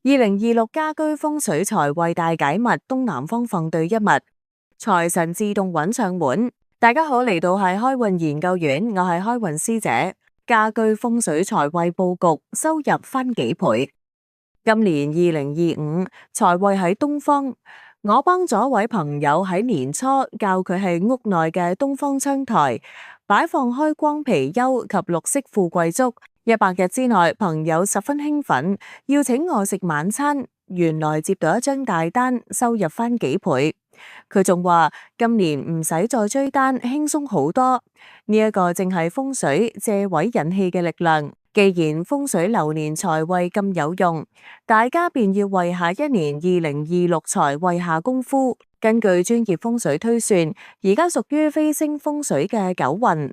2026家居風水財位大解密，東南方放對一物，財神自動揾上門。大家好，嚟到係開運研究院，我係開運師姐。家居風水財位佈局，收入翻幾倍。今年2025財位喺東方，我幫咗位朋友喺年初教佢喺屋內嘅東方窗台擺放開光貔貅及綠色富貴竹。100日之內，朋友十分興奮，要請我食晚餐。原來接到一張大單，收入翻幾倍。佢仲話今年唔使再追單，輕鬆好多。呢個正係風水借位引氣嘅力量。既然風水流年財位咁有用，大家便要為下一年2026財位下功夫。根據專業風水推算，而家屬於飛星風水嘅九運。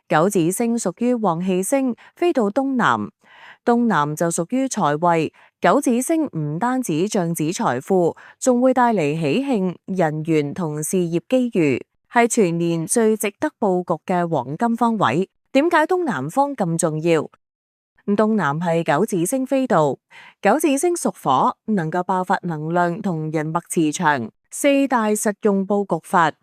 九紫星屬於旺氣星，飛到東南，東南就屬於財位。九紫星唔單止象指財富，仲會帶嚟喜慶、人緣同事業機遇，係全年最值得佈局嘅黃金方位。點解東南方咁重要？東南係九紫星飛度，九紫星屬火，能夠爆發能量同人脈磁場，四大實用佈局法。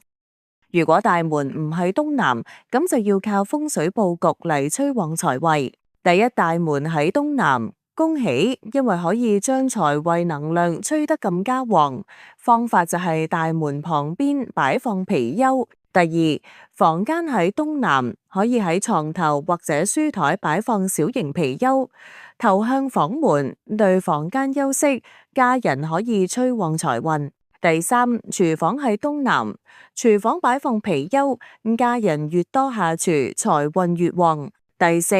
如果大門唔係東南，咁就要靠風水佈局嚟催旺財位。第一大門喺東南，恭喜，因為可以將財位能量催得更加旺。方法就係大門旁邊擺放貔貅。第二，房間喺東南，可以喺床頭或者書台擺放小型貔貅，頭向房門，對房間休息，家人可以催旺財運。第三，廚房喺東南，廚房擺放貔貅，家人越多下廚，財運越旺。第四，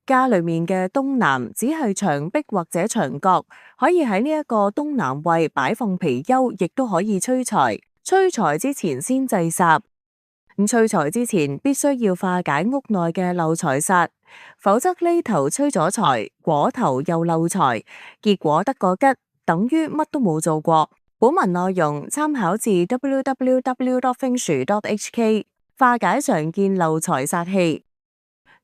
家裏面嘅東南只係牆壁或者牆角，可以喺呢一個東南位擺放貔貅，亦都可以催財。催財之前先制煞，催財之前必須要化解屋內嘅漏財煞，否則呢頭催咗財，果頭又漏財，結果得個吉，等於乜都冇做過。本文內容參考自 www.fengshui.hk， 化解常見漏財煞氣。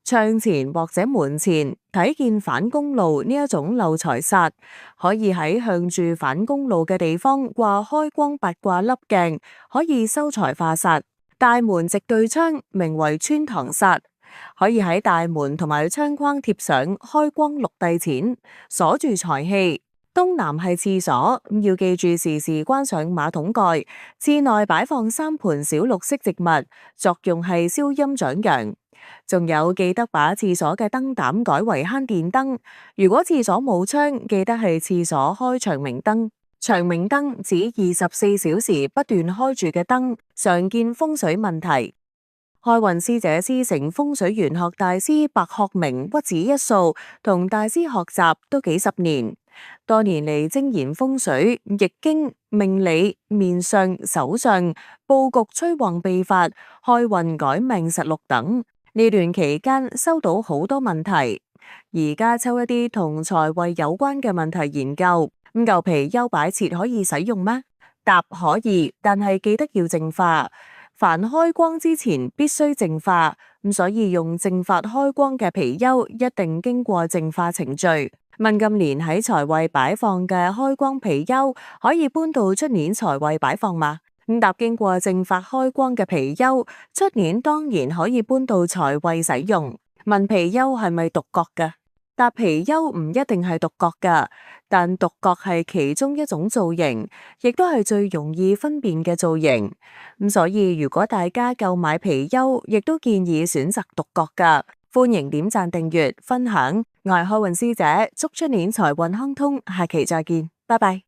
窗前或者門前睇見反公路呢一種漏財煞，可以喺向住反公路嘅地方掛開光八卦粒鏡，可以收財化煞。大門直對窗，名為穿堂煞，可以喺大門同埋窗框貼上開光六帝錢，鎖住財氣。東南係廁所，要記住時時關上馬桶蓋。廁內擺放3盆小綠色植物，作用係消陰長陽。仲有，記得把廁所嘅燈膽改為慳電燈。如果廁所冇窗，記得係廁所開長明燈。長明燈指24小時不斷開住嘅燈，常見風水問題。開運師姐師承風水玄學大師白鶴鳴屈指一數，同大師學習都幾十年。多年嚟精研風水、易經、命理、面相、手相、佈局催旺秘法、開運改命實錄等。呢段期間收到好多問題，而家抽一啲同財位有關嘅問題研究。咁舊貔貅擺設可以使用咩？答可以，但係記得要淨化。凡開光之前必須淨化，咁所以用正法開光嘅貔貅一定經過淨化程序。問今年喺財位擺放嘅開光貔貅可以搬到出年財位擺放嗎？答經過正法開光嘅貔貅，出年當然可以搬到財位使用。問貔貅係咪獨角㗎？答貔貅唔一定係獨角㗎，但獨角係其中一種造型，亦都係最容易分辨嘅造型。咁所以如果大家購買貔貅，亦都建議選擇獨角㗎。歡迎點讚、訂閱、分享。我係開運師姐，祝出年財運亨通，下期再見，拜拜。